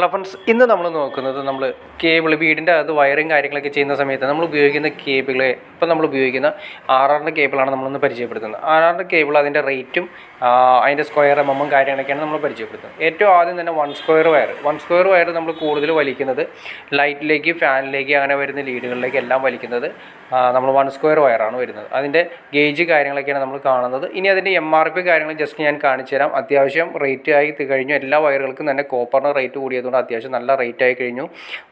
Hello friends, ഇന്ന് നമ്മൾ നോക്കുന്നത് കേബിൾ വീടിൻ്റെ അകത്ത് വയറിങ് കാര്യങ്ങളൊക്കെ ചെയ്യുന്ന സമയത്ത് നമ്മൾ ഉപയോഗിക്കുന്ന കേബിള്. ഇപ്പം നമ്മൾ ഉപയോഗിക്കുന്ന ആറാറിൻ്റെ കേബിളാണ് നമ്മളൊന്ന് പരിചയപ്പെടുത്തുന്നത്. ആറാറിൻ്റെ കേബിൾ അതിൻ്റെ റേറ്റും അതിൻ്റെ സ്ക്വയർ എമ്മും കാര്യങ്ങളൊക്കെയാണ് നമ്മൾ പരിചയപ്പെടുത്തുന്നത്. ഏറ്റവും ആദ്യം തന്നെ വൺ സ്ക്വയർ വയർ നമ്മൾ കൂടുതൽ വലിക്കുന്നത് ലൈറ്റിലേക്ക്, ഫാനിലേക്ക്, അങ്ങനെ വരുന്ന ലീഡുകളിലേക്ക് എല്ലാം വലിക്കുന്നത് നമ്മൾ വൺ സ്ക്വയർ വയറാണ് വരുന്നത്. അതിൻ്റെ ഗേജ് കാര്യങ്ങളൊക്കെയാണ് നമ്മൾ കാണുന്നത്. ഇനി അതിൻ്റെ MRP കാര്യങ്ങൾ ജസ്റ്റ് ഞാൻ കാണിച്ചു തരാം. അത്യാവശ്യം റേറ്റ് ആയി കഴിഞ്ഞു. എല്ലാ വയറുകൾക്കും തന്നെ കോപ്പറിന് റേറ്റ് കൂടിയതുകൊണ്ട് അത്യാവശ്യം നല്ല റേറ്റ് ആയി കഴിഞ്ഞു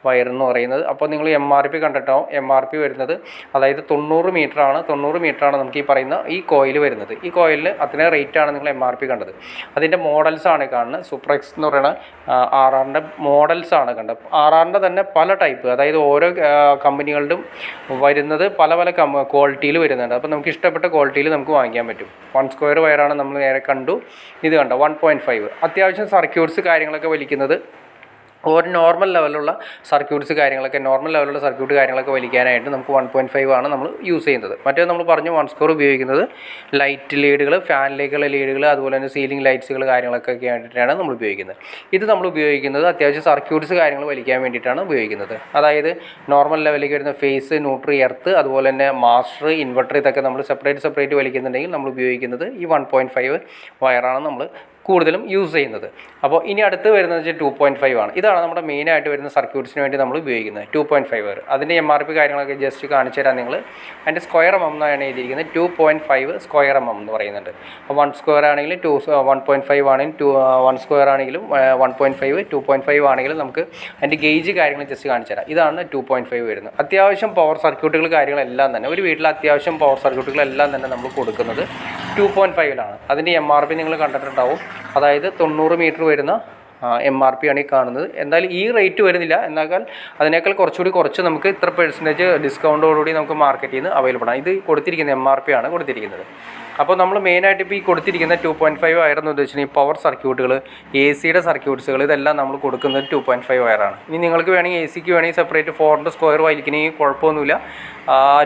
വയറെന്ന് പറയുന്നത്. അപ്പോൾ നിങ്ങൾ MRP കണ്ടിട്ടാവും. MRP വരുന്നത് അതായത് 90 മീറ്ററാണ്. 90 മീറ്ററാണ് നമുക്ക് ഈ പറയുന്ന ഈ കോയിൽ വരുന്നത്. ഈ കോയിലിന് അത്രയും റേറ്റാണ് നിങ്ങൾ MRP കണ്ടത്. അതിൻ്റെ മോഡൽസാണ് കാണുന്നത്. സൂപ്പർഎക്സ് എന്ന് പറയുന്ന ആറാറിൻ്റെ മോഡൽസാണ് കണ്ടത്. ആറാറിൻ്റെ തന്നെ പല ടൈപ്പ്, അതായത് ഓരോ കമ്പനികളുടെയും വരുന്നത് പല പല ക്വാളിറ്റിയിൽ വരുന്നുണ്ട്. അപ്പോൾ നമുക്ക് ഇഷ്ടപ്പെട്ട ക്വാളിറ്റിയിൽ നമുക്ക് വാങ്ങിക്കാൻ പറ്റും. വൺ സ്ക്വയർ വയറാണ് നമ്മൾ നേരെ കണ്ടു. ഇത് കണ്ടോ 1.5. അത്യാവശ്യം സർക്യൂട്ട്സ് കാര്യങ്ങളൊക്കെ വലിക്കുന്നത് ഒരു നോർമൽ ലെവലുള്ള സർക്യൂട്ട് കാര്യങ്ങളൊക്കെ വലിക്കാനായിട്ട് നമുക്ക് 1.5 ആണ് നമ്മൾ യൂസ് ചെയ്യുന്നത്. മറ്റേ നമ്മൾ പറഞ്ഞു വൺ സ്ക്വയർ ഉപയോഗിക്കുന്നത് ലൈറ്റ് ലീഡുകൾ, ഫാനിലേക്കുള്ള ലീഡുകൾ, അതുപോലെ തന്നെ സീലിംഗ് ലൈറ്റ്സുകൾ കാര്യങ്ങളൊക്കെ ആയിട്ടാണ് നമ്മൾ ഉപയോഗിക്കുന്നത്. ഇത് നമ്മൾ ഉപയോഗിക്കുന്നത് അത്യാവശ്യം സർക്യൂട്ട്സ് കാര്യങ്ങൾ വലിക്കാൻ വേണ്ടിയിട്ടാണ് ഉപയോഗിക്കുന്നത്. അതായത് നോർമൽ ലെവലിലേക്ക് വരുന്ന ഫേസ്, ന്യൂട്രി, എർത്ത്, അതുപോലെ തന്നെ മാസ്റ്റർ, ഇൻവെർട്ടർ, ഇതൊക്കെ നമ്മൾ സെപ്പറേറ്റ് വലിക്കുന്നുണ്ടെങ്കിൽ നമ്മൾ ഉപയോഗിക്കുന്നത് ഈ 1.5 വയറാണ് നമ്മൾ കൂടുതലും യൂസ് ചെയ്യുന്നത്. അപ്പോൾ ഇനി അടുത്ത് വരുന്നത് 2.5 ആണ്. ഇതാണ് നമ്മുടെ മെയിനായിട്ട് വരുന്ന സർക്യൂട്ട്സിന് വേണ്ടി നമ്മൾ ഉപയോഗിക്കുന്നത് 2.5 വയർ. അതിൻ്റെ MRP കാര്യങ്ങളൊക്കെ ജസ്റ്റ് കാണിച്ചു തരാം. നിങ്ങൾ അതിൻ്റെ സ്ക്വയർ എം എന്നാണ് എഴുതിയിരിക്കുന്നത്. 2.5 സ്ക്വയർ എം എന്ന് പറയുന്നുണ്ട്. അപ്പോൾ 1 സ്ക്വയർ ആണെങ്കിലും 1.5 ആണെങ്കിലും 1 സ്ക്വയർ ആണെങ്കിലും 1.5, 2.5 ആണെങ്കിലും നമുക്ക് അതിൻ്റെ ഗേജ് കാര്യങ്ങൾ ജസ്റ്റ് കാണിച്ചു തരാം. ഇതാണ് 2.5 വരുന്നത്. അത്യാവശ്യം പവർ സർക്യൂട്ടുകൾ കാര്യങ്ങളെല്ലാം തന്നെ ഒരു വീട്ടിൽ അത്യാവശ്യം പവർ സർക്യൂട്ടുകളെല്ലാം തന്നെ നമ്മൾ കൊടുക്കുന്നത് 2.5ലാണ്. അതിൻ്റെ MRP നിങ്ങൾ കണ്ടിട്ടുണ്ടാവും. അതായത് 90 മീറ്റർ വരുന്ന MRP ആണ് ഈ കാണുന്നത്. എന്തായാലും ഈ റേറ്റ് വരുന്നില്ല, എന്നാൽ അതിനേക്കാൾ കുറച്ച് നമുക്ക് ഇത്ര പെർസെൻറ്റേജ് ഡിസ്കൗണ്ടോടുകൂടി നമുക്ക് മാർക്കറ്റിൽ നിന്ന് അവൈലബിൾ ആണ്. ഇത് കൊടുത്തിരിക്കുന്ന MRP ആണ് കൊടുത്തിരിക്കുന്നത്. അപ്പോൾ നമ്മൾ മെയിനായിട്ട് ഇപ്പോൾ ഈ കൊടുത്തിരിക്കുന്ന 2.5 വയറെന്ന് ഉദ്ദേശിച്ചിട്ടുണ്ടെങ്കിൽ പവർ സർക്യൂട്ടുകൾ, AC സർക്യൂട്ട്സുകൾ, ഇതെല്ലാം നമ്മൾ കൊടുക്കുന്നത് 2.5 വയറാണ്. ഇനി നിങ്ങൾക്ക് വേണമെങ്കിൽ AC വേണമെങ്കിൽ സെപ്പറേറ്റ് 4 സ്ക്വയർ വലിക്കണമെങ്കിൽ കുഴപ്പമൊന്നുമില്ല.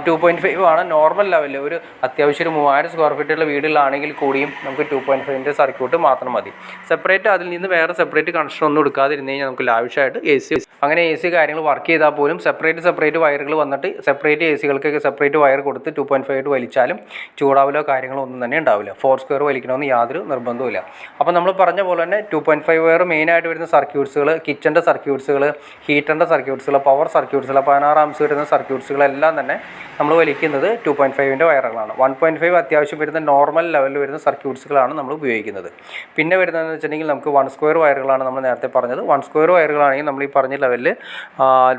2.5 ആണ് നോർമൽ ലെവലിൽ. ഒരു അത്യാവശ്യം ഒരു 3000 സ്ക്വയർ ഫീറ്റുള്ള വീടുകളാണെങ്കിൽ കൂടിയും നമുക്ക് 2.5ൻ്റെ സർക്യൂട്ട് മാത്രം മതി. സെപ്പറേറ്റ് അതിൽ നിന്ന് വേറെ സെപ്പറേറ്റ് കണക്ഷൻ ഒന്നും എടുക്കാതിരുന്ന് കഴിഞ്ഞാൽ നമുക്ക് ലാവിഷായിട്ട് AC കാര്യങ്ങൾ വർക്ക് ചെയ്താൽ പോലും സെപ്പറേറ്റ് വയറുകൾ വന്നിട്ട് സെപ്പറേറ്റ് ACകൾക്കൊക്കെ സെപ്പറേറ്റ് വയർ കൊടുത്ത് 2.5 വലിച്ചാലും ചൂടാവലോ കാര്യങ്ങളോ ഒന്നും തന്നെ ഉണ്ടാവില്ല. 4 സ്ക്വയർ വലിക്കണമെന്ന് യാതൊരു നിർബന്ധവുമില്ല. അപ്പോൾ നമ്മൾ പറഞ്ഞ പോലെ തന്നെ 2.5 വയർ മെയിനായിട്ട് വരുന്ന സർക്യൂട്ട്സുകൾ, കിച്ചൻ്റെ സർക്യൂട്ട്സുകൾ, ഹീറ്ററിൻ്റെ സർക്യൂട്ട്സുകൾ, പവർ സർക്യൂട്ട്സുകൾ, 16 ആംസ് വരുന്ന സർക്യൂട്ട്സുകളെല്ലാം തന്നെ നമ്മൾ വലിക്കുന്നത് 2.5ൻ്റെ വയറുകളാണ്. 1.5 അത്യാവശ്യം വരുന്ന നോർമൽ ലെവലിൽ വരുന്ന സർക്യൂട്ട്സുകളാണ് നമ്മൾ ഉപയോഗിക്കുന്നത്. പിന്നെ വരുന്നതെന്ന് വെച്ചിട്ടുണ്ടെങ്കിൽ നമുക്ക് 1 സ്ക്വയർ വയറുകളാണ് നമ്മൾ നേരത്തെ പറഞ്ഞത്. 1 സ്ക്വയർ വയറുകളാണെങ്കിൽ നമ്മൾ ഈ പറഞ്ഞ ലെവലിൽ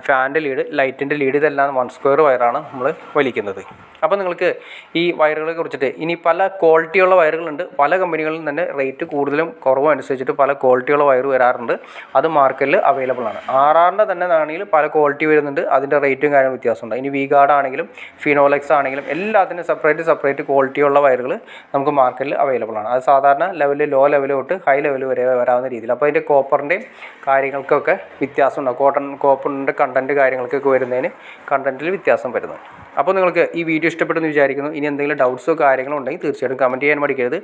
ഫാനിൻ്റെ ലീഡ്, ലൈറ്റിൻ്റെ ലീഡ്, ഇതെല്ലാം 1 സ്ക്വയർ വയറാണ് നമ്മൾ വലിക്കുന്നത്. അപ്പോൾ നിങ്ങൾക്ക് ഈ വയറുകളെ കുറിച്ചിട്ട് ഇനി പല ക്വാളിറ്റിയുള്ള വയറുകളുണ്ട്. പല കമ്പനികളിലും തന്നെ റേറ്റ് കൂടുതലും കുറവും അനുസരിച്ചിട്ട് പല ക്വാളിറ്റിയുള്ള വയർ വരാറുണ്ട്. അത് മാർക്കറ്റിൽ അവൈലബിൾ ആണ്. ആറാറിൻ്റെ തന്നെ ആണെങ്കിൽ പല ക്വാളിറ്റി വരുന്നുണ്ട്. അതിൻ്റെ റേറ്റും കാര്യങ്ങളും വ്യത്യാസമുണ്ട്. ഇനി V-Guard ആണെങ്കിലും ഫിനോലെക്സ് ആണെങ്കിലും എല്ലാത്തിനും സെപ്പറേറ്റ് ക്വാളിറ്റിയുള്ള വയറുകൾ നമുക്ക് മാർക്കറ്റിൽ അവൈലബിൾ ആണ്. അത് സാധാരണ ലെവലിൽ, ലോ ലെവൽ തൊട്ട് ഹൈ ലെവൽ വരെ വരാവുന്ന രീതിയിൽ. അപ്പോൾ അതിൻ്റെ കോപ്പറിൻ്റെയും കാര്യങ്ങൾക്കൊക്കെ വ്യത്യാസമുണ്ടാകും. കോപ്പറിൻ്റെ കണ്ടൻറ്റ് കാര്യങ്ങൾക്കൊക്കെ വരുന്നതിന് കണ്ടൻറ്റിൽ വ്യത്യാസം വരുന്നത്. അപ്പോൾ നിങ്ങൾക്ക് ഈ വീഡിയോ ഇഷ്ടപ്പെട്ടെന്ന് വിചാരിക്കുന്നു. ഇനി എന്തെങ്കിലും ഡൗട്ട്സോ കാര്യങ്ങളോ ഉണ്ടെങ്കിൽ തീർച്ചയായിട്ടും കമൻറ്റ് ചെയ്യാൻ മടിക്കരുത്,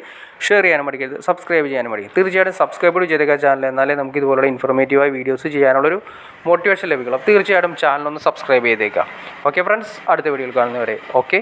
ഷെയർ ചെയ്യാനും മടിക്കരുത്, സബ്സ്ക്രൈബ് ചെയ്യാനും മടിക്കരുത്. തീർച്ചയായിട്ടും സബ്സ്ക്രൈബ് ചെയ്തേക്കുക ചാനൽ. എന്നാലേ നമുക്ക് ഇതുപോലുള്ള ഇൻഫോർമേറ്റീവായ വീഡിയോസ് ചെയ്യാനുള്ളൊരു മോട്ടിവേഷൻ ലഭിക്കുള്ളൂ. തീർച്ചയായിട്ടും ചാനലൊന്ന് സബ്സ്ക്രൈബ് ചെയ്തേക്കാം. ഓക്കെ ഫ്രണ്ട്സ്, അടുത്ത വീഡിയോയിൽ കാണുന്നവരെ ഓക്കെ.